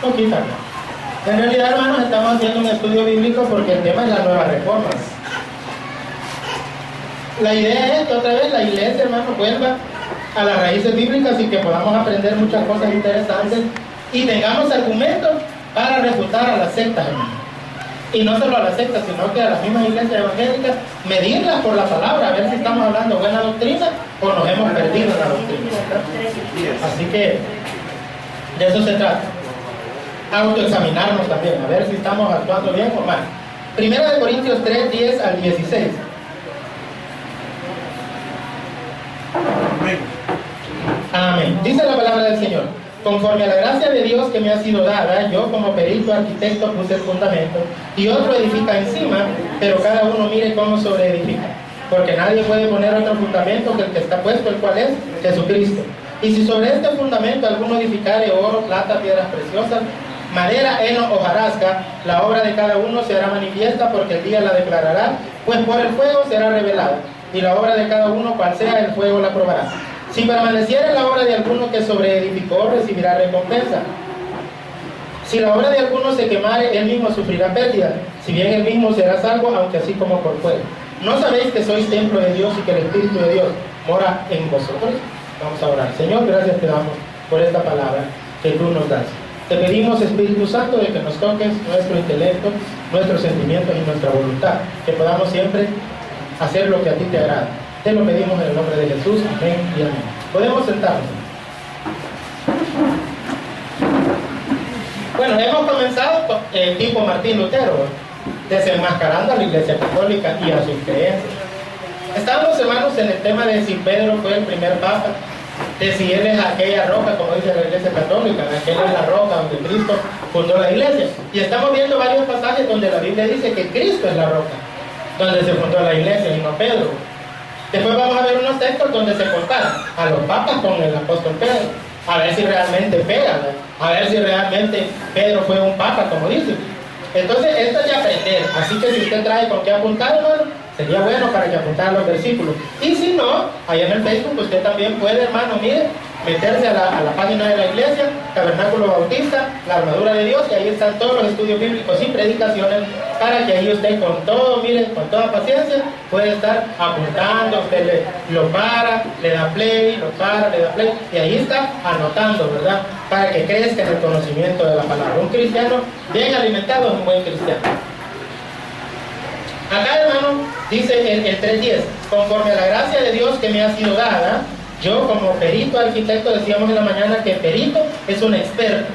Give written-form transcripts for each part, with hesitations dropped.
Poquita. En realidad, hermanos, estamos haciendo un estudio bíblico porque el tema es la nueva reforma. La idea es que otra vez la iglesia, hermanos, vuelva a las raíces bíblicas y que podamos aprender muchas cosas interesantes y tengamos argumentos para refutar a las sectas, hermanos. Y no solo a las sectas, sino que a las mismas iglesias evangélicas, medirlas por la palabra, a ver si estamos hablando buena doctrina o nos hemos perdido en la doctrina, ¿verdad? Así que de eso se trata. Autoexaminarnos también, a ver si estamos actuando bien o mal. Primera de Corintios 3, 10 al 16. Amén. Dice la palabra del Señor: conforme a la gracia de Dios que me ha sido dada, yo como perito arquitecto puse el fundamento, y otro edifica encima, pero cada uno mire cómo sobreedifica. Porque nadie puede poner otro fundamento que el que está puesto, el cual es Jesucristo. Y si sobre este fundamento alguno edificare oro, plata, piedras preciosas, madera, heno o hojarasca, la obra de cada uno se hará manifiesta, porque el día la declarará, pues por el fuego será revelada, y la obra de cada uno, cual sea, el fuego la probará. Si permaneciera la obra de alguno que sobreedificó, recibirá recompensa. Si la obra de alguno se quemare, él mismo sufrirá pérdida, si bien él mismo será salvo, aunque así como por fuego. ¿No sabéis que sois templo de Dios y que el Espíritu de Dios mora en vosotros? Vamos a orar. Señor, gracias te damos por esta palabra que tú nos das. Te pedimos, Espíritu Santo, de que nos toques nuestro intelecto, nuestros sentimientos y nuestra voluntad, que podamos siempre hacer lo que a ti te agrada. Te lo pedimos en el nombre de Jesús. Amén y amén. Podemos sentarnos. Bueno, hemos comenzado tipo Martín Lutero, desenmascarando a la Iglesia Católica y a sus creencias. Estábamos, hermanos, en el tema de si Pedro fue el primer papa, de si él es aquella roca, como dice la Iglesia Católica, aquella es la roca donde Cristo fundó la Iglesia. Y estamos viendo varios pasajes donde la Biblia dice que Cristo es la roca, donde se fundó la Iglesia y no Pedro. Después vamos a ver unos textos donde se comparan a los papas con el apóstol Pedro, a ver si realmente pegan, a ver si realmente Pedro fue un papa, como dice. Entonces, esto es de aprender. Así que si usted trae con qué apuntar, hermano, sería bueno para que apuntara los versículos. Y si no, ahí en el Facebook usted también puede, hermano, mire, meterse a la página de la iglesia, Tabernáculo Bautista, la Armadura de Dios, y ahí están todos los estudios bíblicos y predicaciones, para que ahí usted con todo, mire, con toda paciencia, puede estar apuntando. Usted lo para, le da play, lo para, le da play, y ahí está anotando, ¿verdad? Para que crezca en el conocimiento de la palabra. Un cristiano bien alimentado es un buen cristiano. Acá, hermano, dice el 3.10, conforme a la gracia de Dios que me ha sido dada, yo como perito arquitecto, decíamos en la mañana que perito es un experto.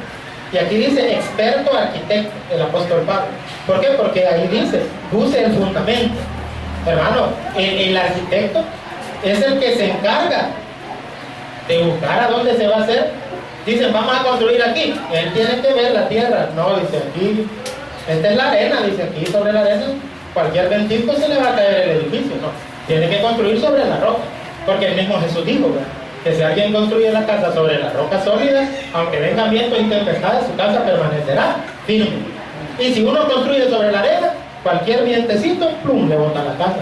Y aquí dice experto arquitecto, el apóstol Pablo. ¿Por qué? Porque ahí dice, puse el fundamento. Hermano, el arquitecto es el que se encarga de buscar a dónde se va a hacer. Dicen, vamos a construir aquí. Él tiene que ver la tierra. No, dice aquí, esta es la arena, dice aquí sobre la arena, cualquier ventito se le va a caer el edificio. No, tiene que construir sobre la roca. Porque el mismo Jesús dijo, ¿verdad?, que si alguien construye la casa sobre la roca sólida, aunque vengan vientos y tempestades, su casa permanecerá firme. Y si uno construye sobre la arena, cualquier vientecito, plum, le bota la casa.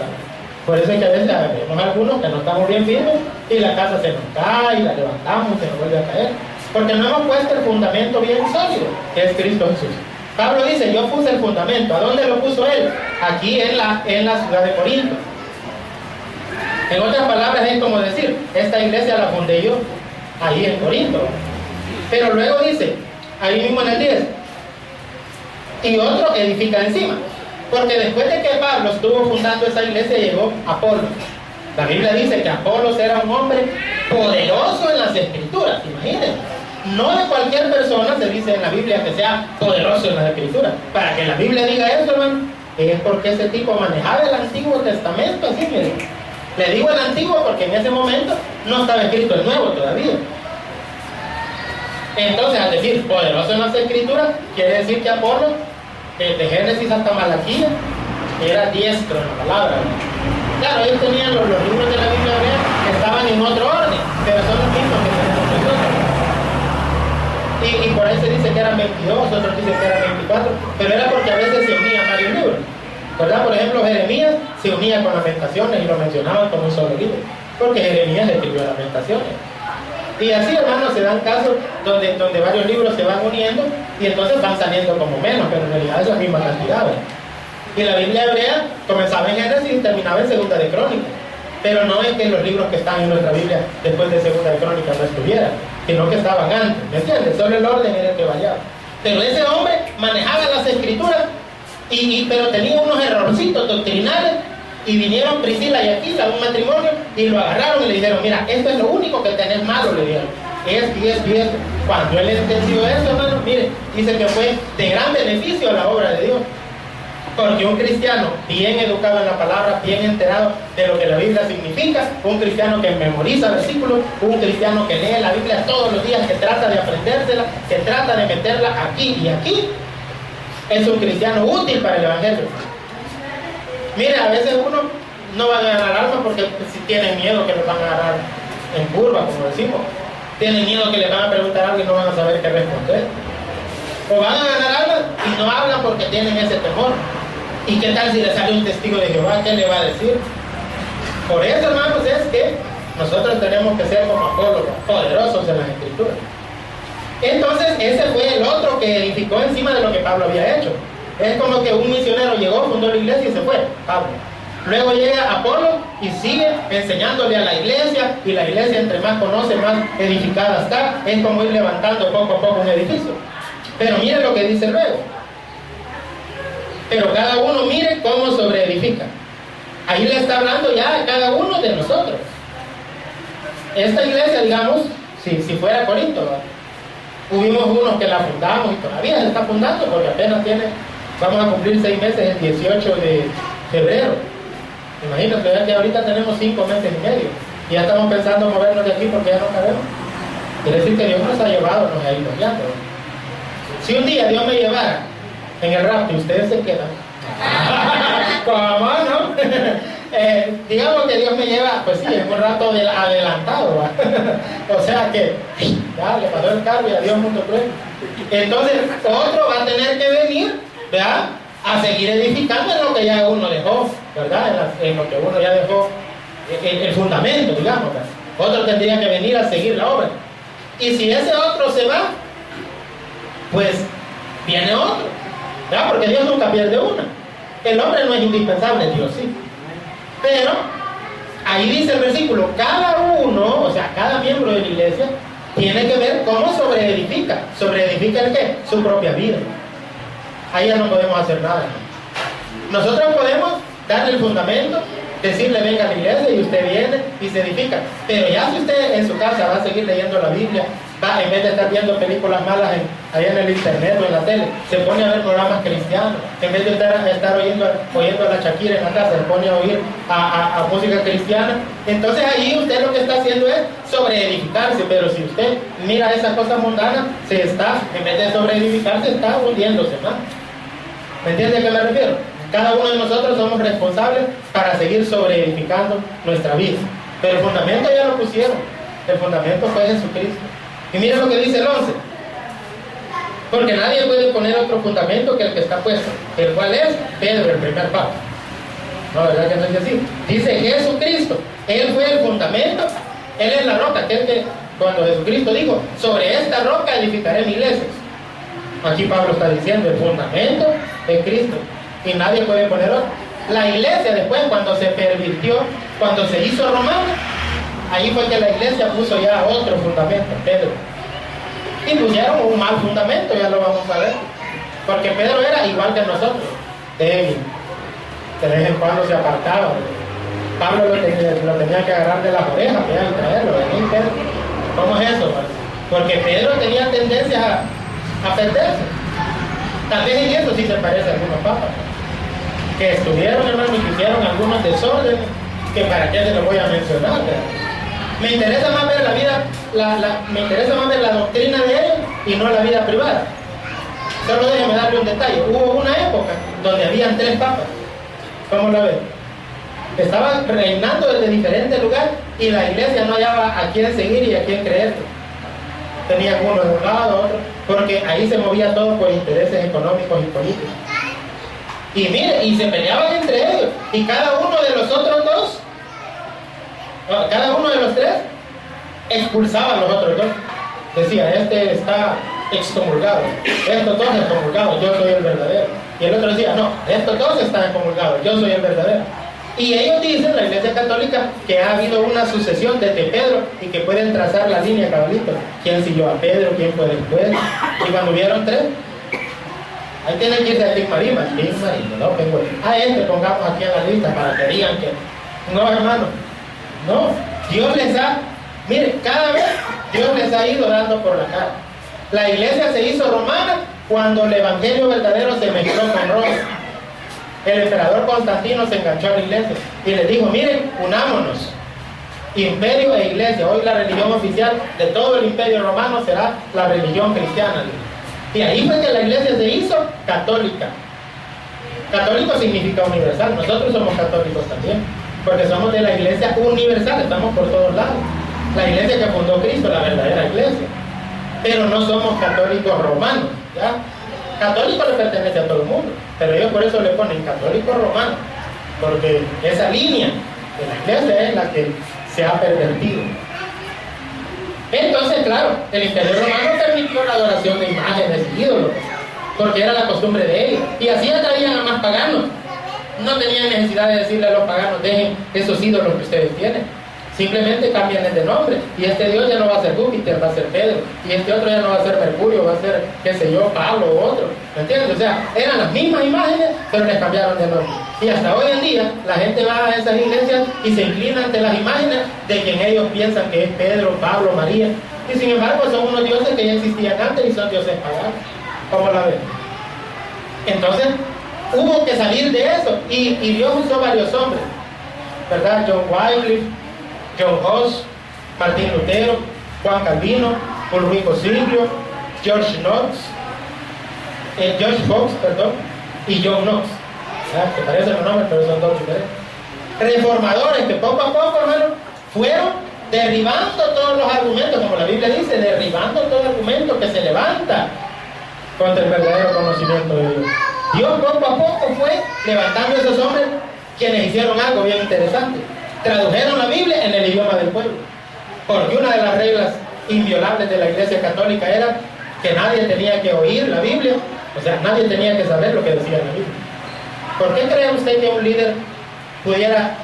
Por eso es que a veces vemos algunos que no estamos bien firmes y la casa se nos cae, la levantamos, se nos vuelve a caer, porque no hemos puesto el fundamento bien sólido, que es Cristo Jesús. Pablo dice, yo puse el fundamento. ¿A dónde lo puso él? Aquí en la ciudad de Corinto. En otras palabras, es como decir, esta iglesia la fundé yo, ahí en Corinto. Pero luego dice, ahí mismo en el 10, y otro edifica encima. Porque después de que Pablo estuvo fundando esa iglesia, llegó Apolo. La Biblia dice que Apolos era un hombre poderoso en las Escrituras, imagínense. No de cualquier persona se dice en la Biblia que sea poderoso en las Escrituras. Para que la Biblia diga eso, hermano, es porque ese tipo manejaba el Antiguo Testamento, así, miren. Le digo el Antiguo porque en ese momento no estaba escrito el Nuevo todavía. Entonces, al decir poderoso en las Escrituras, quiere decir que Apolo, desde Génesis hasta Malaquías, era diestro en la palabra. Claro, ellos tenían los libros de la Biblia hebrea que estaban en otro orden, pero son los mismos que tenemos nosotros. Y por ahí se dice que eran 22, otros dicen que eran 24, pero era porque a veces se unían varios libros, ¿verdad? Por ejemplo, Jeremías se unía con Lamentaciones y lo mencionaban como un solo libro, porque Jeremías escribió Lamentaciones. Y así, hermanos, se dan casos donde varios libros se van uniendo y entonces van saliendo como menos, pero en realidad es la misma cantidad, ¿verdad? Y la Biblia hebrea comenzaba en Génesis y terminaba en Segunda de Crónicas. Pero no es que los libros que están en nuestra Biblia después de Segunda de Crónicas no estuvieran, sino que estaban antes, ¿me entiendes? Solo el orden era el que variaba. Pero ese hombre manejaba las escrituras, pero tenía unos errorcitos doctrinales, y vinieron Priscila y Aquila a un matrimonio y lo agarraron y le dijeron, mira, esto es lo único que tenés malo, le dijeron, esto y esto y esto. Cuando él entendió eso, hermano, mire, dice que fue de gran beneficio a la obra de Dios. Porque un cristiano bien educado en la palabra, bien enterado de lo que la Biblia significa, un cristiano que memoriza versículos, un cristiano que lee la Biblia todos los días, que trata de aprendérsela, que trata de meterla aquí y aquí, es un cristiano útil para el Evangelio. Mire, a veces uno no va a ganar alma porque si tienen miedo que los van a agarrar en curva, como decimos. Tienen miedo que les van a preguntar algo y no van a saber qué responder. O van a ganar alma y no hablan porque tienen ese temor. ¿Y qué tal si le sale un testigo de Jehová? ¿Qué le va a decir? Por eso, hermanos, es que nosotros tenemos que ser como Apolo, poderosos en las Escrituras. Entonces, ese fue el otro que edificó encima de lo que Pablo había hecho. Es como que un misionero llegó, fundó la iglesia y se fue, Pablo. Luego llega Apolo y sigue enseñándole a la iglesia, y la iglesia, entre más conoce, más edificada está. Es como ir levantando poco a poco un edificio. Pero mire lo que dice luego. Pero cada uno mire cómo sobreedifica. Ahí le está hablando ya a cada uno de nosotros. Esta iglesia, digamos, si fuera Corinto, ¿verdad? Hubimos unos que la fundamos y todavía se está fundando porque apenas vamos a cumplir 6 meses el 18 de febrero. Imagínate que ahorita tenemos 5 meses y medio y ya estamos pensando movernos de aquí porque ya no cabemos. Quiere decir que Dios nos ha llevado, nos ha ido ya. Si un día Dios me llevara en el rapto, ustedes se quedan. ¿Cómo no? Digamos que Dios me lleva, pues sí, en un rato adelantado. O sea que ya le pasó el carro y adiós mundo cruel. Entonces otro va a tener que venir, ¿verdad?, a seguir edificando en lo que ya uno dejó, ¿verdad? En lo que uno ya dejó el fundamento, digamos, ¿verdad? Otro tendría que venir a seguir la obra. Y si ese otro se va, pues viene otro, ¿verdad? Porque Dios nunca pierde una. El hombre no es indispensable, Dios sí. Pero ahí dice el versículo, cada uno, o sea, cada miembro de la iglesia tiene que ver cómo sobreedifica. ¿Sobreedifica el qué? Su propia vida. Ahí ya no podemos hacer nada. Nosotros podemos darle el fundamento, decirle venga a la iglesia y usted viene y se edifica. Pero ya si usted en su casa va a seguir leyendo la Biblia, va, en vez de estar viendo películas malas allá en el internet o en la tele, se pone a ver programas cristianos. En vez de estar oyendo a la Shakira en la casa, se pone a oír a música cristiana. Entonces ahí usted lo que está haciendo es sobreedificarse. Pero si usted mira esas cosas mundanas, en vez de sobreedificarse, está hundiéndose más. ¿Me entiende a qué me refiero? Cada uno de nosotros somos responsables para seguir sobreedificando nuestra vida. Pero el fundamento ya lo pusieron. El fundamento fue Jesucristo. Y miren lo que dice el 11. Porque nadie puede poner otro fundamento que el que está puesto, el cual es Pedro, el primer papa. No, ¿verdad que no es así? Dice Jesucristo. Él fue el fundamento. Él es la roca. Que cuando Jesucristo dijo, sobre esta roca edificaré mi iglesia. Aquí Pablo está diciendo, el fundamento es Cristo. Y nadie puede poner otro. La iglesia después, cuando se pervirtió, cuando se hizo romana, ahí fue que la iglesia puso ya otro fundamento, Pedro. Y pusieron un mal fundamento, ya lo vamos a ver. Porque Pedro era igual que nosotros, débil. De vez en cuando se apartaba. Pablo lo tenía que agarrar de las orejas y traerlo. Vení, Pedro. ¿Cómo es eso? Porque Pedro tenía tendencia a perderse. Tal vez en eso sí se parece a algunos papas. Que estuvieron, hermano, y que hicieron algunos desórdenes, que para qué se los voy a mencionar, ¿verdad? Me interesa más ver la vida, me interesa más ver la doctrina de ellos y no la vida privada. Solo déjenme darle un detalle. Hubo una época donde habían 3 papas. ¿Cómo la ven? Estaban reinando desde diferentes lugares y la iglesia no hallaba a quién seguir y a quién creer. Tenían uno de un lado, otro, porque ahí se movía todo por intereses económicos y políticos. Y mire, y se peleaban entre ellos. Y cada uno de los otros 2, cada uno de los 3, expulsaba a los otros dos. Decía, este está excomulgado, estos dos excomulgados, yo soy el verdadero. Y el otro decía, no, estos dos están excomulgados, yo soy el verdadero. Y ellos dicen, la Iglesia Católica, que ha habido una sucesión desde Pedro y que pueden trazar la línea cabalito. ¿Quién siguió a Pedro? ¿Quién fue después? Y cuando hubieron tres, ahí tienen que irse a Big Marima, ¿no? A este pongamos aquí en la lista para que digan que no, hermano, no, Dios les ha, mire, cada vez Dios les ha ido dando por la cara. La iglesia se hizo romana cuando el evangelio verdadero se mezcló con Roma. El emperador Constantino se enganchó a la iglesia y les dijo, miren, unámonos, imperio e iglesia. Hoy la religión oficial de todo el imperio romano será la religión cristiana. Y ahí fue que la iglesia se hizo católica. Católico significa universal. Nosotros somos católicos también, porque somos de la iglesia universal, estamos por todos lados. La iglesia que fundó Cristo, la verdadera iglesia. Pero no somos católicos romanos, ¿ya? Católico le pertenece a todo el mundo, pero ellos por eso le ponen católico romano, porque esa línea de la iglesia es la que se ha pervertido. Entonces, claro, el imperio romano permitió la adoración de imágenes y ídolos, porque era la costumbre de ellos, y así atraían a más paganos. No tenían necesidad de decirle a los paganos, dejen esos ídolos que ustedes tienen. Simplemente cambian de nombre, y este Dios ya no va a ser Júpiter, va a ser Pedro, y este otro ya no va a ser Mercurio, va a ser, qué sé yo, Pablo u otro, ¿me entiendes? O sea, eran las mismas imágenes, pero les cambiaron de nombre. Y hasta hoy en día, la gente va a esas iglesias y se inclina ante las imágenes de quien ellos piensan que es Pedro, Pablo, María, y sin embargo son unos dioses que ya existían antes y son dioses paganos. ¿Cómo la ven? Entonces, hubo que salir de eso, y Dios usó varios hombres, ¿verdad? John Wycliffe, John Huss, Martín Lutero, Juan Calvino, Ulrico Silvio, George Fox, y John Knox. Que parecen los nombres, pero son dos diferentes. Reformadores que poco a poco, hermano, fueron derribando todos los argumentos, como la Biblia dice, derribando todo argumento que se levanta contra el verdadero conocimiento de Dios. Dios poco a poco fue levantando a esos hombres quienes hicieron algo bien interesante. Tradujeron la Biblia en el idioma del pueblo, porque una de las reglas inviolables de la Iglesia Católica era que nadie tenía que oír la Biblia, o sea, nadie tenía que saber lo que decía la Biblia. ¿Por qué cree usted que un líder pudiera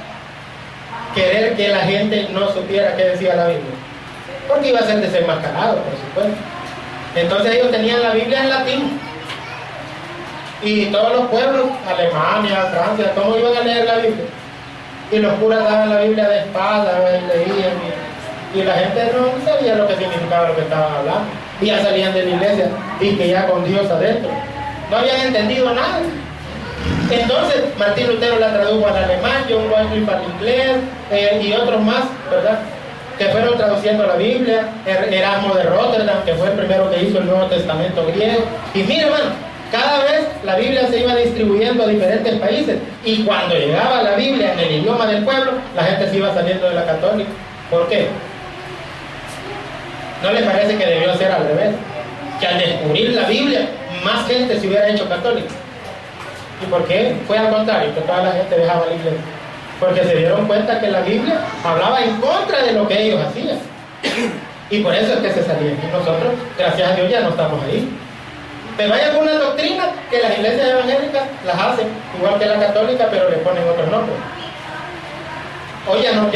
querer que la gente no supiera qué decía la Biblia? Porque iba a ser desenmascarado, por supuesto. Entonces ellos tenían la Biblia en latín, y todos los pueblos, Alemania, Francia, ¿cómo iban a leer la Biblia? Y los curas daban la Biblia de espalda, leían, y la gente no sabía lo que significaba lo que estaban hablando. Y ya salían de la iglesia y que ya con Dios adentro. No habían entendido nada. Entonces, Martín Lutero la tradujo al alemán, John Wycliffe al inglés, y otros más, ¿verdad? Que fueron traduciendo la Biblia. Erasmo de Rotterdam, que fue el primero que hizo el Nuevo Testamento griego. Y mire, hermano, cada vez la Biblia se iba distribuyendo a diferentes países, y cuando llegaba la Biblia en el idioma del pueblo, la gente se iba saliendo de la católica. ¿Por qué? ¿No les parece que debió ser al revés? Que al descubrir la Biblia, más gente se hubiera hecho católica. ¿Y por qué? Fue al contrario, que toda la gente dejaba la iglesia. Porque se dieron cuenta que la Biblia hablaba en contra de lo que ellos hacían. Y por eso es que se salían. Y nosotros, gracias a Dios, ya no estamos ahí. Pero hay algunas doctrinas que las iglesias evangélicas las hacen, igual que la católica, pero le ponen otros nombres. Hoy ya no es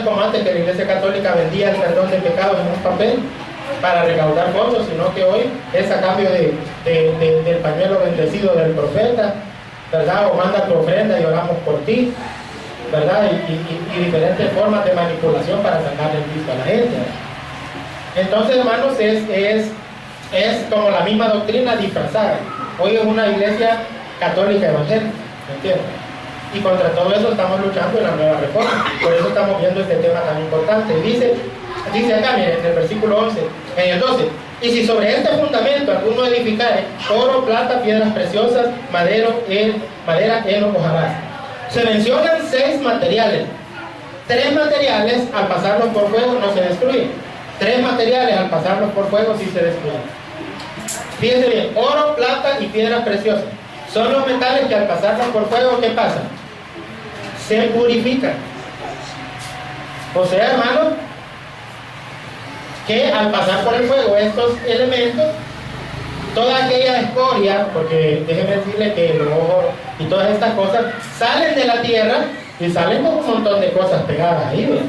como antes, que la iglesia católica vendía el perdón de pecados en un papel para recaudar fondos, sino que hoy es a cambio del pañuelo bendecido del profeta, ¿verdad? O manda tu ofrenda y oramos por ti, ¿verdad? Y diferentes formas de manipulación para sacarle el visto a la gente. Entonces, hermanos, es como la misma doctrina disfrazada. Hoy es una iglesia católica evangélica, ¿me entiendes? Y contra todo eso estamos luchando en la nueva reforma. Por eso estamos viendo este tema tan importante. Dice acá, miren, en el versículo 11, en el 12: y si sobre este fundamento alguno edificare oro, plata, piedras preciosas, madera, heno, hojarasca. Se mencionan 6 materiales. 3 materiales al pasarlos por fuego no se destruyen. 3 materiales al pasarlos por fuego sí se destruyen. Fíjense bien, oro, plata y piedras preciosas son los metales que al pasarlos por fuego, ¿qué pasa? Se purifican. O sea, hermano, que al pasar por el fuego estos elementos, toda aquella escoria, porque déjenme decirle que el oro y todas estas cosas salen de la tierra y salen con un montón de cosas pegadas ahí, ¿ves?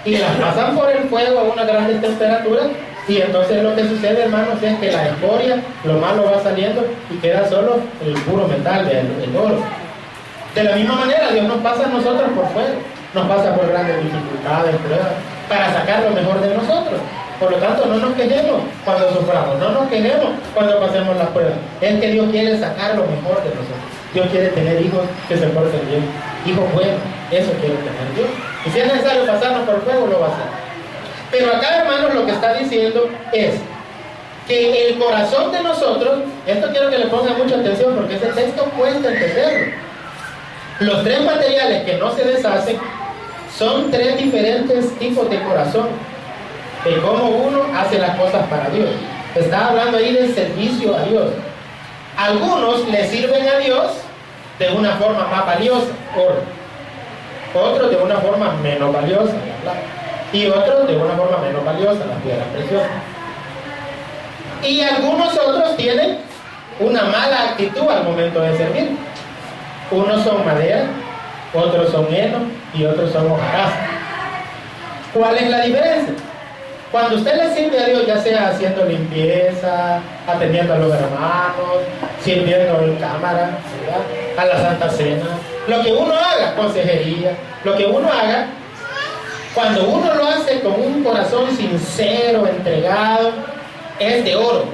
Y las pasan por el fuego a una grandes temperaturas, y entonces lo que sucede, hermanos, es que la escoria, lo malo va saliendo y queda solo el puro metal, el oro. De la misma manera, Dios nos pasa a nosotros por fuego, nos pasa por grandes dificultades, pruebas, para sacar lo mejor de nosotros. Por lo tanto, no nos quejemos cuando suframos, no nos quejemos cuando pasemos las pruebas. Es que Dios quiere sacar lo mejor de nosotros. Dios quiere tener hijos que se porten bien, hijos buenos, eso quiere tener Dios. Y si es necesario pasarnos por el fuego, lo va a hacer. Pero acá, hermanos, lo que está diciendo es que el corazón de nosotros, esto quiero que le pongan mucha atención porque ese texto cuesta entenderlo. Los tres materiales que no se deshacen son tres diferentes tipos de corazón, de cómo uno hace las cosas para Dios. Está hablando ahí del servicio a Dios. Algunos le sirven a Dios de una forma más valiosa, oro. Otros de una forma menos valiosa, la plata. Y otros de una forma menos valiosa, las piedras preciosas. Y algunos otros tienen una mala actitud al momento de servir. Unos son madera, otros son heno y otros son hojarasca. ¿Cuál es la diferencia? Cuando usted le sirve a Dios, ya sea haciendo limpieza, atendiendo a los hermanos, sirviendo en cámara, ¿verdad?, a la Santa Cena, lo que uno haga, consejería, lo que uno haga, cuando uno lo hace con un corazón sincero, entregado, es de oro.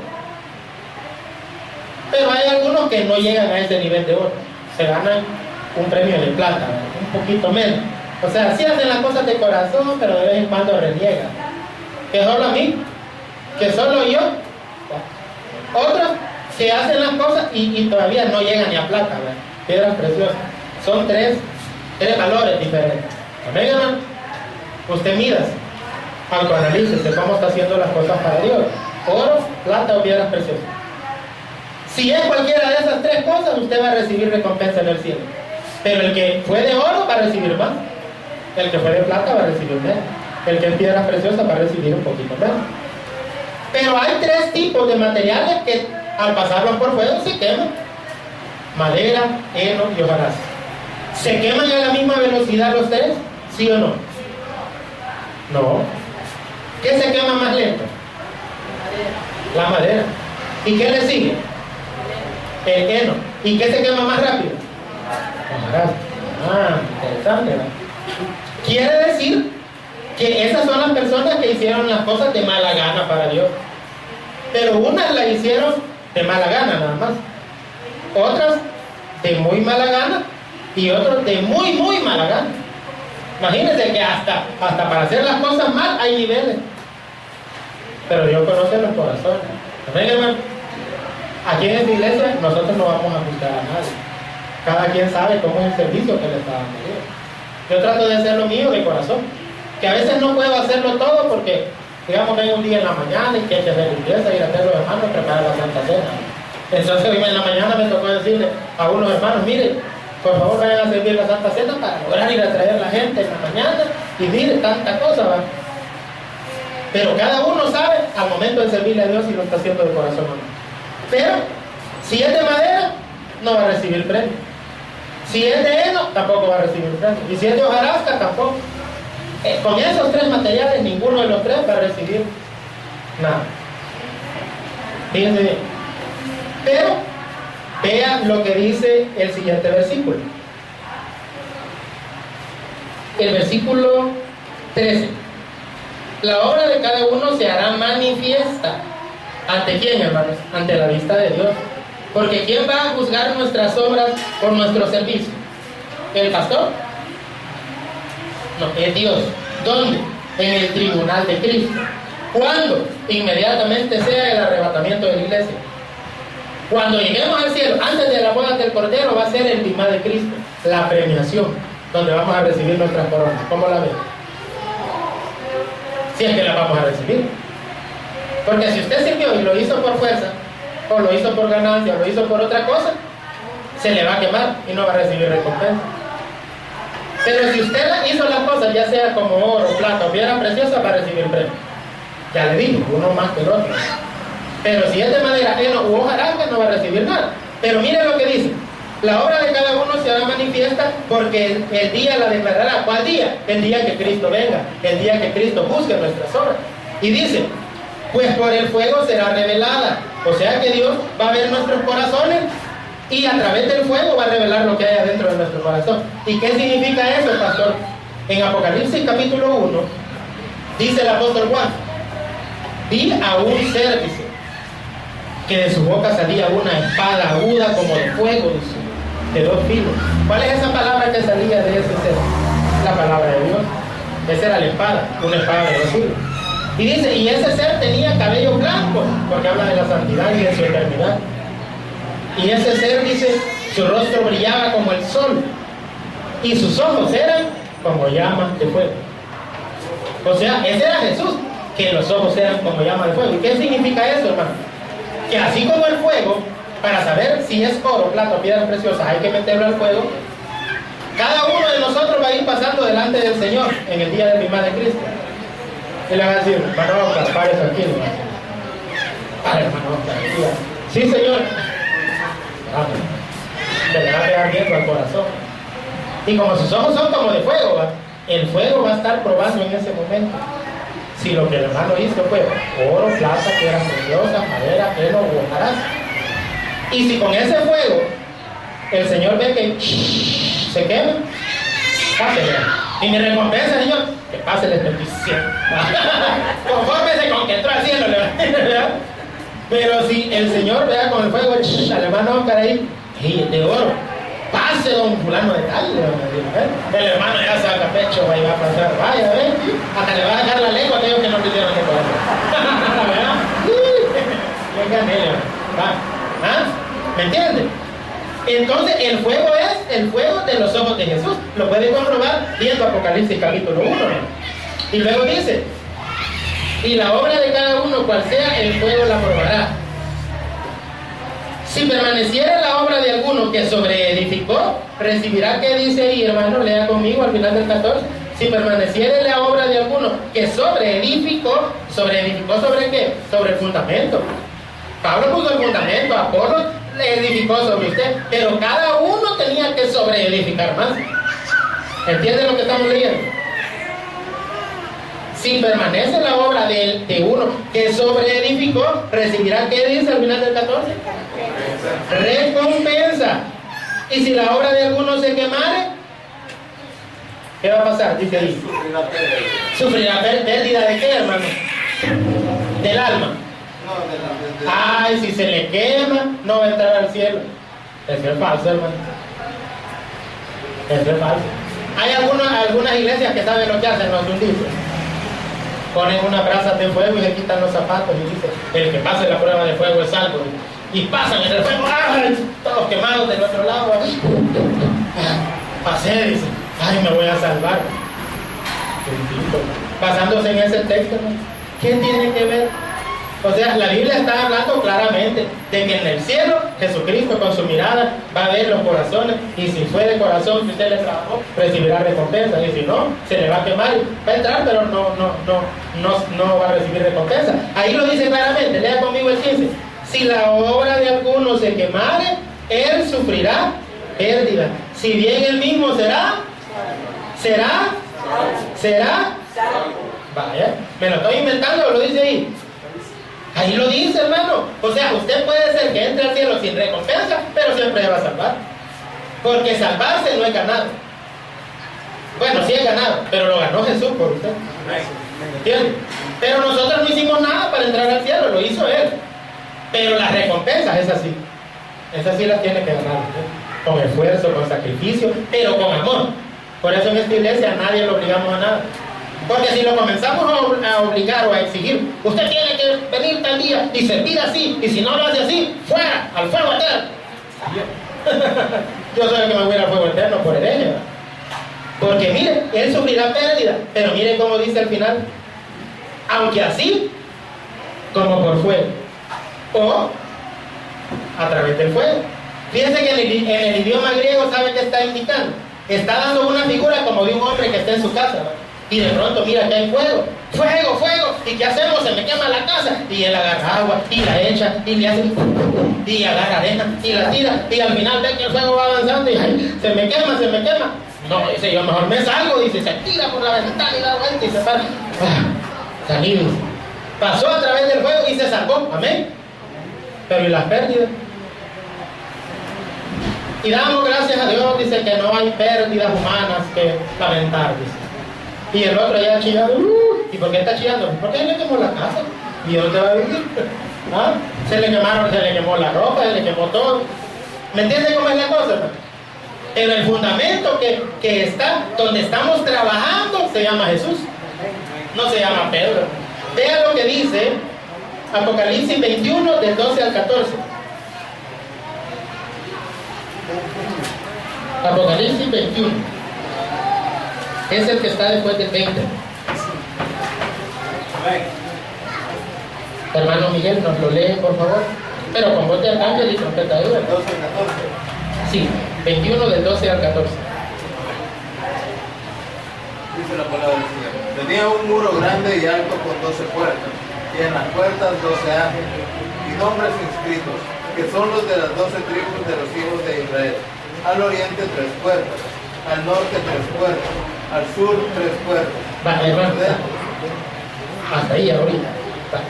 Pero hay algunos que no llegan a ese nivel de oro, se ganan un premio de plata, un poquito menos. O sea, sí hacen las cosas de corazón, pero de vez en cuando reniegan. Que solo a mí, que solo yo. Otros que hacen las cosas y todavía no llegan ni a plata, ¿verdad? Piedras preciosas. Son tres valores diferentes. ¿Amén, hermano? Usted midas, autoanalícese cómo está haciendo las cosas para Dios. Oro, plata o piedras preciosas. Si es cualquiera de esas tres cosas, usted va a recibir recompensa en el cielo. Pero el que fue de oro va a recibir más. El que fue de plata va a recibir menos. El que es piedras preciosas va a recibir un poquito menos. Pero hay tres tipos de materiales que al pasarlos por fuego se queman: madera, heno y hojarasca. ¿Se queman a la misma velocidad los tres? ¿Sí o no? No. ¿Qué se quema más lento? La madera. ¿Y qué le sigue? El heno. ¿Y qué se quema más rápido? Hojarasca. Ah, interesante, ¿verdad? Quiere decir que esas son las personas que hicieron las cosas de mala gana para Dios. Pero unas las hicieron de mala gana nada más, otras de muy mala gana y otros de muy mala gana. Imagínense que hasta para hacer las cosas mal hay niveles. Pero Dios conoce los corazones. ¿Amén, hermano? Aquí en esta iglesia nosotros no vamos a juzgar a nadie. Cada quien sabe cómo es el servicio que le está dando Dios. Yo trato de hacer lo mío de corazón, que a veces no puedo hacerlo todo porque, digamos, vengo un día en la mañana y que hay que hacer limpieza, ir a hacer los hermanos, preparar la Santa Cena. Entonces hoy en la mañana me tocó decirle a unos hermanos: miren, por favor vayan a servir la Santa Cena para lograr ir a traer a la gente en la mañana, y miren, tanta cosa, ¿va? Pero cada uno sabe al momento de servirle a Dios si lo está haciendo de corazón o no. Pero si es de madera, no va a recibir premio. Si es de heno, tampoco va a recibir premio. Y si es de hojarasca, tampoco. Con esos tres materiales, ninguno de los tres va a recibir nada. Fíjense bien. Pero vean lo que dice el siguiente versículo. El versículo 13. La obra de cada uno se hará manifiesta. ¿Ante quién, hermanos? Ante la vista de Dios. Porque ¿quién va a juzgar nuestras obras por nuestro servicio? ¿El pastor? No, es Dios. ¿Dónde? En el tribunal de Cristo. ¿Cuándo? Inmediatamente sea el arrebatamiento de la iglesia. Cuando lleguemos al cielo, antes de la boda del Cordero, va a ser el timá de Cristo, la premiación, donde vamos a recibir nuestras coronas. ¿Cómo la ven? Si es que la vamos a recibir. Porque si usted sirvió y lo hizo por fuerza, o lo hizo por ganancia, o lo hizo por otra cosa, se le va a quemar y no va a recibir recompensa. Pero si usted hizo las cosas, ya sea como oro, plata o piedra preciosa, va a recibir premio. Ya le digo, uno más que el otro. Pero si es de madera, heno u hojarasca, no va a recibir nada. Pero mire lo que dice. La obra de cada uno se hará manifiesta porque el día la declarará. ¿Cuál día? El día que Cristo venga, el día que Cristo busque nuestras obras. Y dice, pues por el fuego será revelada. O sea que Dios va a ver nuestros corazones y a través del fuego va a revelar lo que hay adentro de nuestro corazón. ¿Y qué significa eso, pastor? En Apocalipsis capítulo 1, dice el apóstol Juan, vi a un ser, dice, que de su boca salía una espada aguda como de fuego, dice, de 2 filos. ¿Cuál es esa palabra que salía de ese ser? La palabra de Dios. Esa era la espada, una espada de 2 filos. Y dice, y ese ser tenía cabello blanco, porque habla de la santidad y de su eternidad. Y ese ser, dice, su rostro brillaba como el sol, y sus ojos eran como llamas de fuego. O sea, ese era Jesús, que los ojos eran como llamas de fuego. ¿Y qué significa eso, hermano? Que así como el fuego, para saber si es oro, plata o piedras preciosas, hay que meterlo al fuego. Cada uno de nosotros va a ir pasando delante del Señor en el día del firmar de Cristo. Y le va a decir, hermano, pare eso aquí, hermano. Pare, hermano, aquí. Sí, Señor. Vamos. Se le va a quedar viendo al corazón. Y como sus ojos son como de fuego, ¿va? El fuego va a estar probando en ese momento si lo que el hermano hizo fue oro, plata, piedras preciosas, madera, heno u hojarasca. Y si con ese fuego el Señor ve que se quema, pásele. Y mi recompensa, Señor, que pase la bendición. Confórmese con que entró al cielo, ¿verdad? Pero si el Señor vea con el fuego al hermano Oscar ahí, de oro, pase don fulano de tal, el hermano ya saca pecho, va a pasar, vaya, hasta le va a dejar la lengua a aquellos que no pidieron que pueda. ¿Verdad? ¿Ah? ¿Me entienden? Entonces el fuego es el fuego de los ojos de Jesús. Lo puede comprobar viendo Apocalipsis capítulo 1. Y luego dice, y la obra de cada uno, cual sea, el fuego la probará. Si permaneciera la obra de alguno que sobreedificó, recibirá, ¿qué dice ahí, hermano? Lea conmigo al final del 14. Si permaneciera la obra de alguno que sobreedificó ¿sobre qué? Sobre el fundamento. Pablo puso el fundamento, Apolo le edificó sobre usted, pero cada uno tenía que sobreedificar más. ¿Entienden lo que estamos leyendo? Si permanece la obra de uno que sobreedificó, recibirá, ¿qué dice al final del 14? Recompensa. Y si la obra de alguno se quemare, ¿qué va a pasar? Dice ahí. Sufrirá pérdida de qué, hermano? Del alma. Ay, si se le quema, no va a entrar al cielo. Eso es falso, hermano. Eso es falso. Hay algunas iglesias que saben lo que hacen, los hundirse. Ponen una brasa de fuego y le quitan los zapatos y dicen, el que pase la prueba de fuego es salvo. Y pasan en el fuego, ¡ay! Todos quemados del otro lado. Pasé, dice, ¡ay, me voy a salvar! Basándose en ese texto, ¿no? ¿Qué tiene que ver? O sea, la Biblia está hablando claramente de que en el cielo Jesucristo con su mirada va a ver los corazones, y si fue de corazón que usted le trabajó, recibirá recompensa, y si no, se le va a quemar, va a entrar, pero no va a recibir recompensa. Ahí lo dice claramente, lea conmigo el 15. Si la obra de alguno se quemare, él sufrirá pérdida. Si bien él mismo será. Vaya, me lo estoy inventando, lo dice ahí. Ahí lo dice, hermano. O sea, usted puede ser que entre al cielo sin recompensa, pero siempre se va a salvar. Porque salvarse no es ganado. Bueno, sí es ganado, pero lo ganó Jesús por usted. ¿Entiende? Pero nosotros no hicimos nada para entrar al cielo, lo hizo Él. Pero las recompensas, esas sí las tiene que ganar usted. Con esfuerzo, con sacrificio, pero con amor. Por eso en esta iglesia a nadie lo obligamos a nada. Porque si lo comenzamos a obligar o a exigir, usted tiene que venir tal día y servir así, y si no lo hace así, fuera, al fuego eterno. Yo soy el que me voy al fuego eterno por herencia. Porque mire, él sufrirá pérdida, pero mire cómo dice al final, aunque así, como por fuego, o a través del fuego. Fíjense que en el idioma griego, ¿sabe qué está indicando? Está dando una figura como de un hombre que está en su casa, ¿no? y de pronto mira que hay fuego, fuego, fuego, ¿y qué hacemos? Se me quema la casa, y él agarra agua, y la echa, y le hace, y agarra arena, y la tira, y al final ve que el fuego va avanzando, y ay, se me quema, se me quema. No, dice, yo mejor me salgo, dice, se tira por la ventana y da vuelta y se para. Salido. Pasó a través del fuego y se salvó, amén. Pero ¿y las pérdidas? Y damos gracias a Dios, dice que no hay pérdidas humanas que lamentar, dice. Y el otro ya chillando, ¿y por qué está chillando? Porque él le quemó la casa. ¿Y dónde va a vivir? ¿Ah? Se le quemó la ropa, se le quemó todo. ¿Me entiende cómo es la cosa, hermano? Pero el fundamento que está, donde estamos trabajando, se llama Jesús. No se llama Pedro. Vea lo que dice Apocalipsis 21, del 12 al 14. Apocalipsis 21. Es el que está después del 20. Hermano Miguel, nos lo lee, por favor. Pero con voz de arcángel y trompeta de oro. 12 al 14. Sí, 21 del 12 al 14. Dice la palabra del Señor. Tenía un muro grande y alto con 12 puertas, y en las puertas 12 ángeles, y nombres inscritos, que son los de las 12 tribus de los hijos de Israel. Al oriente 3 puertas, al norte 3 puertas, al sur 3 puertas. Vale, hermano. Hasta ahí ahorita.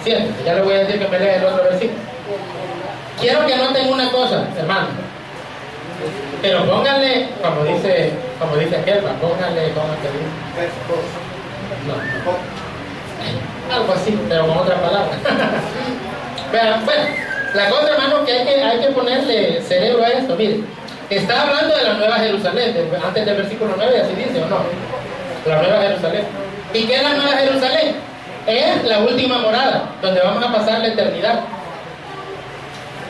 Siéntate, ya le voy a decir que me lea el otro versículo. Quiero que noten una cosa, hermano. Pero pónganle, como dice aquel, pónganle, ¿cómo te dice? No. Algo así, pero con otra palabra. Pero, bueno, la cosa, hermano, que hay que ponerle cerebro a esto. Mire, está hablando de la Nueva Jerusalén, antes del versículo 9, así dice, ¿o no? La Nueva Jerusalén. ¿Y qué es la Nueva Jerusalén? Es la última morada, donde vamos a pasar la eternidad.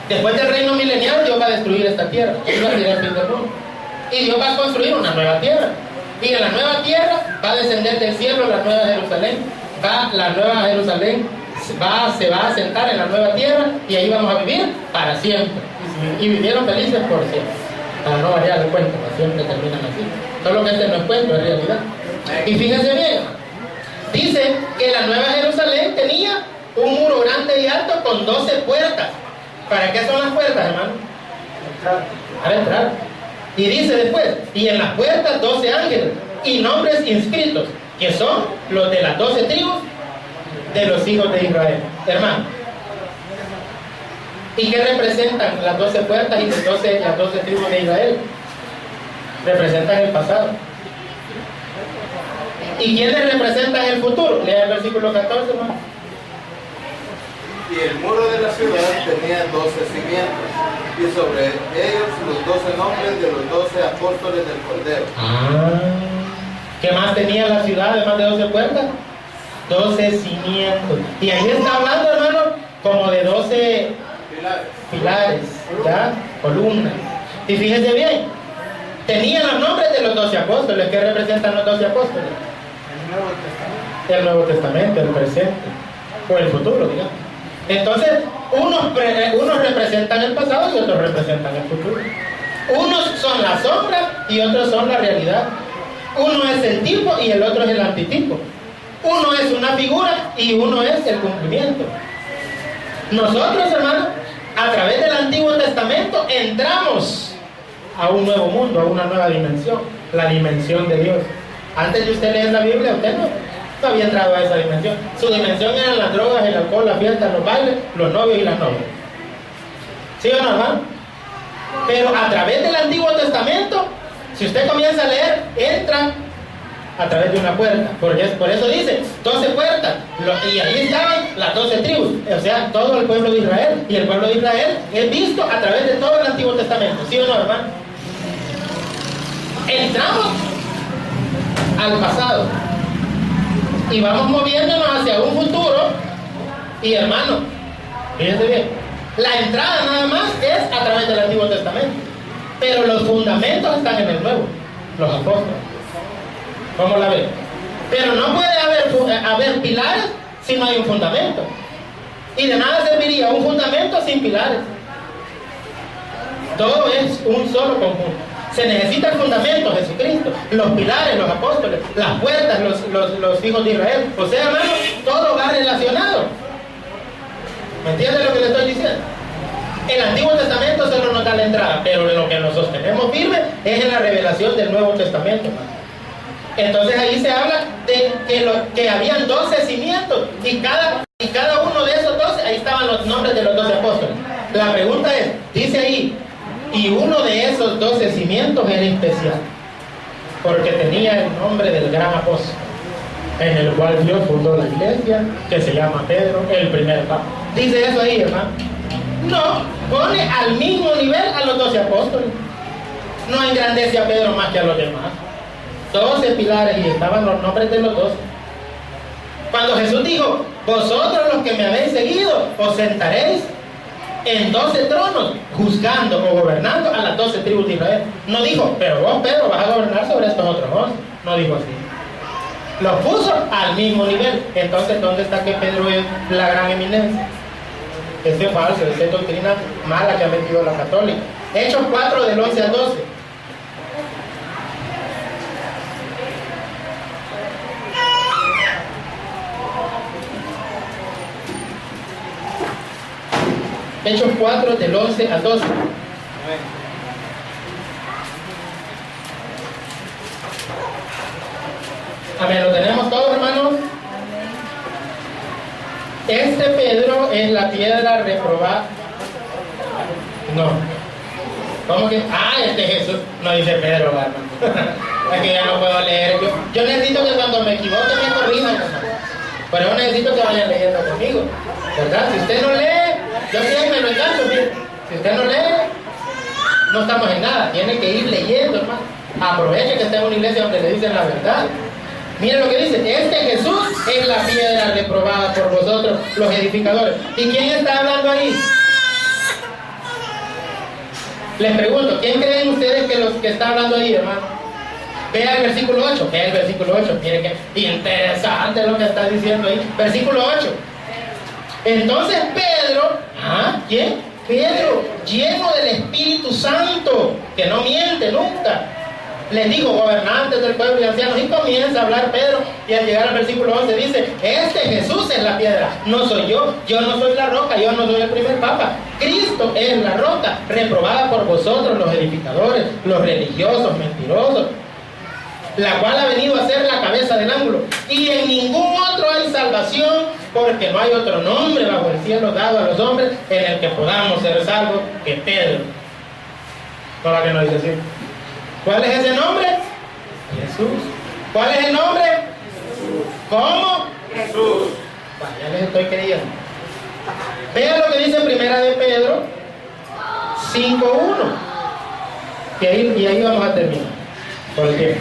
Después del reino milenial, Dios va a destruir esta tierra. Dios va a tirar el fin del mundo. Y Dios va a construir una nueva tierra. Y en la nueva tierra va a descender del cielo la Nueva Jerusalén. La Nueva Jerusalén se va a sentar en la nueva tierra y ahí vamos a vivir para siempre. Y vivieron felices por siempre. Para no variar el cuento, que siempre terminan así. Solo que este no es cuento, es realidad. Y fíjense bien, dice que la Nueva Jerusalén tenía un muro grande y alto con 12 puertas. ¿Para qué son las puertas, hermano? Para entrar. Y dice después, y en las puertas 12 ángeles y nombres inscritos, que son los de las 12 tribus de los hijos de Israel. Hermano, ¿y qué representan las 12 puertas y las 12 tribus de Israel? Representan el pasado. ¿Y quiénes representan el futuro? Lea el versículo 14, hermano. Y el muro de la ciudad tenía 12 cimientos, y sobre ellos los 12 nombres de los 12 apóstoles del Cordero. ¿Qué más tenía la ciudad además de 12 puertas? 12 cimientos. Y ahí está hablando, hermano, como de 12 pilares, ¿ya? Columnas. Y fíjense bien, tenían los nombres de los 12 apóstoles. ¿Qué representan los 12 apóstoles? El Nuevo Testamento, el presente, o el futuro, digamos. Entonces, unos representan el pasado y otros representan el futuro. Unos son la sombra y otros son la realidad. Uno es el tipo y el otro es el antitipo. Uno es una figura y uno es el cumplimiento. Nosotros, hermanos, a través del Antiguo Testamento entramos a un nuevo mundo, a una nueva dimensión, la dimensión de Dios. Antes de usted leer la Biblia, usted no había entrado a esa dimensión. Su dimensión eran las drogas, el alcohol, las fiestas, los bailes, los novios y las novias. ¿Sí o no, hermano? Pero a través del Antiguo Testamento, si usted comienza a leer, entra a través de una puerta. Por eso dice 12 puertas. Y ahí estaban las 12 tribus, o sea, todo el pueblo de Israel. Y el pueblo de Israel es visto a través de todo el Antiguo Testamento. ¿Sí o no, hermano? Entramos al pasado y vamos moviéndonos hacia un futuro. Y hermano, fíjense bien, la entrada nada más es a través del Antiguo Testamento, pero los fundamentos están en el Nuevo, los apóstoles. ¿Cómo la ven? Pero no puede haber pilares si no hay un fundamento, y de nada serviría un fundamento sin pilares. Todo es un solo conjunto. Se necesita el fundamento, Jesucristo, los pilares, los apóstoles, las puertas, los hijos de Israel. O sea, hermano, todo va relacionado. ¿Me entiende lo que le estoy diciendo? El Antiguo Testamento solo nos da la entrada, pero en lo que nos sostenemos firme es en la revelación del Nuevo Testamento, hermano. Entonces ahí se habla de que habían 12 cimientos y cada uno de esos 12, ahí estaban los nombres de los 12 apóstoles. La pregunta es, dice ahí, y uno de esos 12 cimientos era especial, porque tenía el nombre del gran apóstol, en el cual Dios fundó la iglesia, que se llama Pedro, el primer papa. Dice eso ahí, hermano. No, pone al mismo nivel a los 12 apóstoles. No engrandece a Pedro más que a los demás. 12 pilares y estaban los nombres de los 12. Cuando Jesús dijo, vosotros los que me habéis seguido, os sentaréis en 12 tronos, juzgando o gobernando a las 12 tribus de Israel. No dijo, pero vos, Pedro, vas a gobernar sobre estos otros 11. No dijo así. Los puso al mismo nivel. Entonces, ¿dónde está que Pedro es la gran eminencia? Ese es falso, esa es doctrina mala que ha metido la católica. Hechos 4 del 11 al 12. Hechos 4 del 11 al 12. Amén, ¿lo tenemos todos, hermanos? Este Pedro es la piedra reprobada. No. ¿Cómo que? Este Jesús. No dice Pedro, hermano. Es que ya no puedo leer. Yo necesito que cuando me equivoque me corrijan, hermano. Pero yo necesito que vayan leyendo conmigo, ¿verdad? Si usted no lee, yo siempre lo engancho. Si usted no lee, no estamos en nada. Tiene que ir leyendo, hermano. Aproveche que está en una iglesia donde le dicen la verdad. Miren lo que dice, este Jesús es la piedra reprobada por vosotros, los edificadores. ¿Y quién está hablando ahí? Les pregunto, ¿quién creen ustedes que está hablando ahí, hermano? Vea el versículo 8, vea el versículo 8, mire que interesante lo que está diciendo ahí. Versículo 8. Entonces Pedro, ¿quién? Pedro, lleno del Espíritu Santo, que no miente nunca, les digo, gobernantes del pueblo y ancianos, y comienza a hablar Pedro, y al llegar al versículo 11 dice, este Jesús es la piedra, no soy yo no soy la roca, yo no soy el primer papa, Cristo es la roca, reprobada por vosotros los edificadores, los religiosos, mentirosos, la cual ha venido a ser la cabeza del ángulo, y en ningún otro hay salvación, porque no hay otro nombre bajo el cielo dado a los hombres en el que podamos ser salvos que Pedro. ¿Para que no dice así? ¿Cuál es ese nombre? Jesús. ¿Cuál es el nombre? Jesús. ¿Cómo? Jesús. Ya les estoy creyendo. Vean lo que dice primera de Pedro 5:1. Y ahí vamos a terminar. ¿Por qué?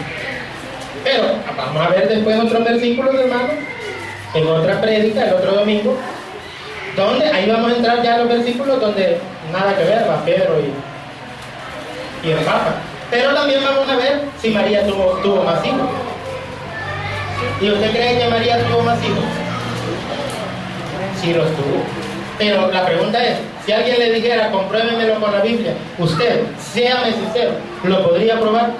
Pero vamos a ver después otros versículos, hermano, en otra prédica, el otro domingo, donde ahí vamos a entrar ya a los versículos donde nada que ver, va Pedro y el Papa. Pero también vamos a ver si María tuvo más hijos. ¿Y usted cree que María tuvo más hijos? Sí los tuvo. Pero la pregunta es, si alguien le dijera, compruébemelo con la Biblia, usted, séame sincero, ¿lo podría probar?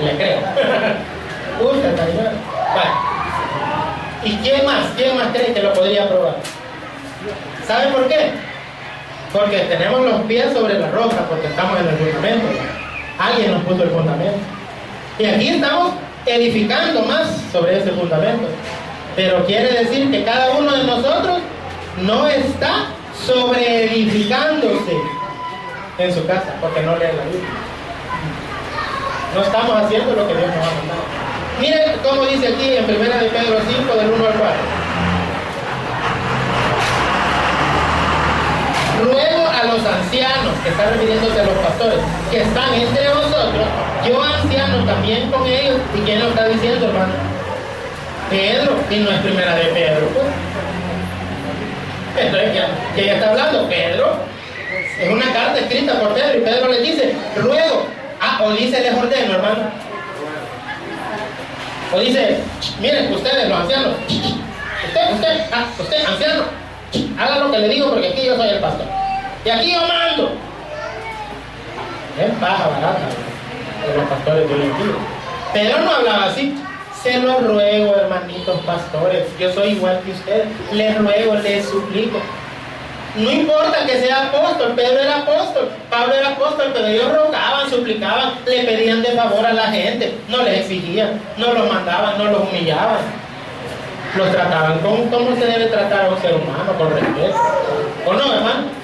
Le creo. Usted, señor. Vale. ¿Y quién más cree que lo podría probar? ¿Sabe por qué? Porque tenemos los pies sobre la roca, porque estamos en el fundamento. Alguien nos puso el fundamento. Y aquí estamos edificando más sobre ese fundamento. Pero quiere decir que cada uno de nosotros no está sobre edificándose en su casa, porque no lee la Biblia. No estamos haciendo lo que Dios nos ha mandado. Miren cómo dice aquí en 1 de Pedro 5, del 1 al 4. Ruego a los ancianos, que están refiriéndose a los pastores, que están entre vosotros, yo anciano también con ellos. ¿Y quién lo está diciendo, hermano? Pedro, y no es 1 de Pedro. Entonces, ¿quién está hablando? Pedro. Es una carta escrita por Pedro, y Pedro le dice, ruego, o dice, les ordeno, hermano. O dice, miren, ustedes, los ancianos, usted, anciano, haga lo que le digo porque aquí yo soy el pastor. Y aquí yo mando. Es paja barata de los pastores de hoy en día. Pedro no hablaba así. Se lo ruego, hermanitos pastores, yo soy igual que ustedes, les ruego, les suplico. No importa que sea apóstol, Pedro era apóstol, Pablo era apóstol, pero ellos rogaban, suplicaban, le pedían de favor a la gente, no les exigían, no los mandaban, no los humillaban. Los trataban como se debe tratar a un ser humano, con respeto. ¿O no, hermano?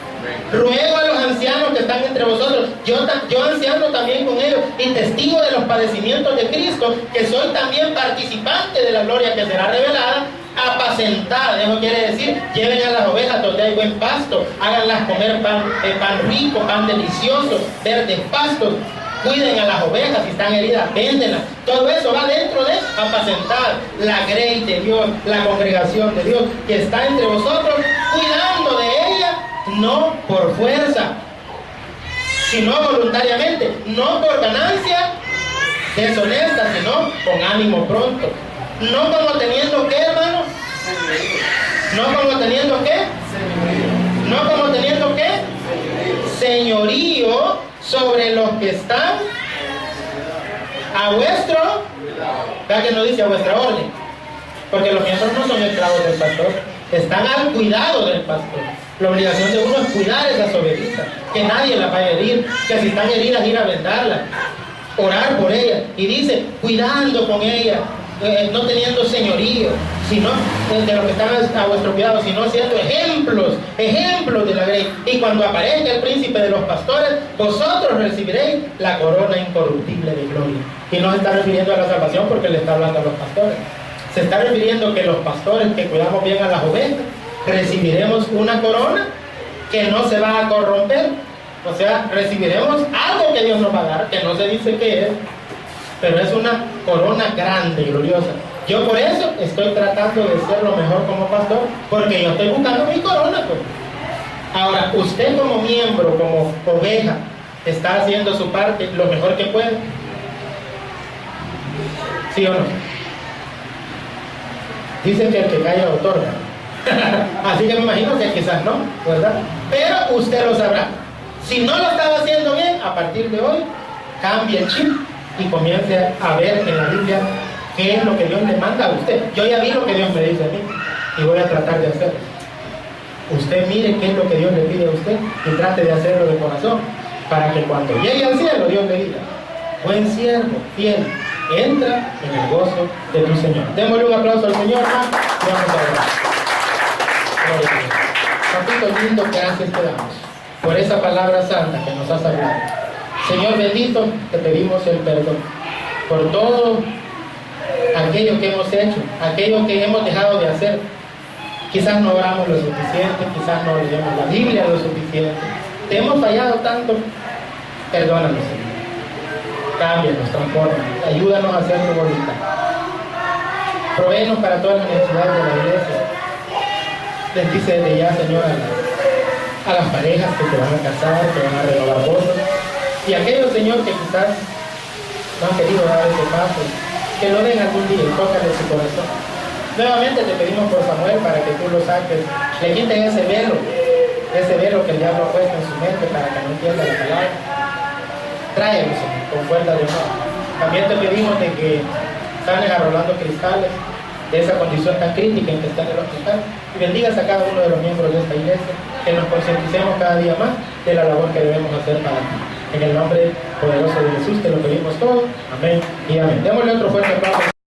Ruego a los ancianos que están entre vosotros, yo anciano también con ellos y testigo de los padecimientos de Cristo, que soy también participante de la gloria que será revelada, apacentada. Eso quiere decir, lleven a las ovejas donde hay buen pasto, háganlas comer pan rico, pan delicioso, verdes pastos. Cuiden a las ovejas, si están heridas, véndenlas. Todo eso va dentro de apacentar la grey de Dios, la congregación de Dios que está entre vosotros, cuidando de ella, no por fuerza, sino voluntariamente, no por ganancia deshonesta, sino con ánimo pronto. No como teniendo ¿qué, hermano? No como teniendo ¿qué? No como teniendo ¿qué? Señorío sobre los que están a vuestro, vea que no dice a vuestra orden, porque los miembros no son esclavos del pastor, están al cuidado del pastor. La obligación de uno es cuidar a esas ovejitas, que nadie las vaya a herir, que si están heridas ir a vendarlas, orar por ellas, y dice, cuidando con ellas, no teniendo señorío, sino de los que están a vuestro cuidado, sino siendo ejemplos de la grey. Y cuando aparezca el príncipe de los pastores, vosotros recibiréis la corona incorruptible de gloria. Y no se está refiriendo a la salvación porque le está hablando a los pastores. Se está refiriendo que los pastores que cuidamos bien a las ovejas, recibiremos una corona que no se va a corromper. O sea, recibiremos algo que Dios nos va a dar, que no se dice qué es, pero es una corona grande y gloriosa. Yo por eso estoy tratando de ser lo mejor como pastor, porque yo estoy buscando mi corona, pues. Ahora, usted como miembro, como oveja, está haciendo su parte lo mejor que puede. ¿Sí o no? Dicen que el que calla otorga. Así que me imagino que quizás no, ¿verdad? Pero usted lo sabrá. Si no lo estaba haciendo bien, a partir de hoy, cambie el chip y comience a ver en la Biblia qué es lo que Dios le manda a usted. Yo ya vi lo que Dios me dice a mí y voy a tratar de hacerlo. Usted mire qué es lo que Dios le pide a usted y trate de hacerlo de corazón, para que cuando llegue al cielo Dios le diga, buen siervo, fiel, entra en el gozo de tu Señor. Démosle un aplauso al Señor, ¿no? Vamos a orar. Papito lindo, gracias te damos por esa palabra santa que nos has hablado. Señor bendito, te pedimos el perdón por todo aquello que hemos hecho, aquello que hemos dejado de hacer. Quizás no oramos lo suficiente, quizás no leemos la Biblia lo suficiente. Te hemos fallado tanto. Perdónanos, Señor. Cámbianos, transforma, ayúdanos a hacer tu voluntad. Provéenos para todas las necesidades de la iglesia. Bendice desde ya, Señor, a las parejas que se van a casar, que van a renovar votos, y aquellos, Señor, que quizás no han querido dar ese paso, que lo den algún día y tócale su corazón. Nuevamente te pedimos por Samuel para que tú lo saques, le quiten ese velo que el diablo ha puesto en su mente para que no entienda la palabra. Tráelo, Señor, con fuerza de honor. También te pedimos de que sanes a Rolando Cristales de esa condición tan crítica en que está en el hospital, y bendigas a cada uno de los miembros de esta iglesia, que nos concienticemos cada día más de la labor que debemos hacer para ti. En el nombre poderoso de Jesús te lo pedimos todo. Amén y amén. Démosle otro fuerte aplauso.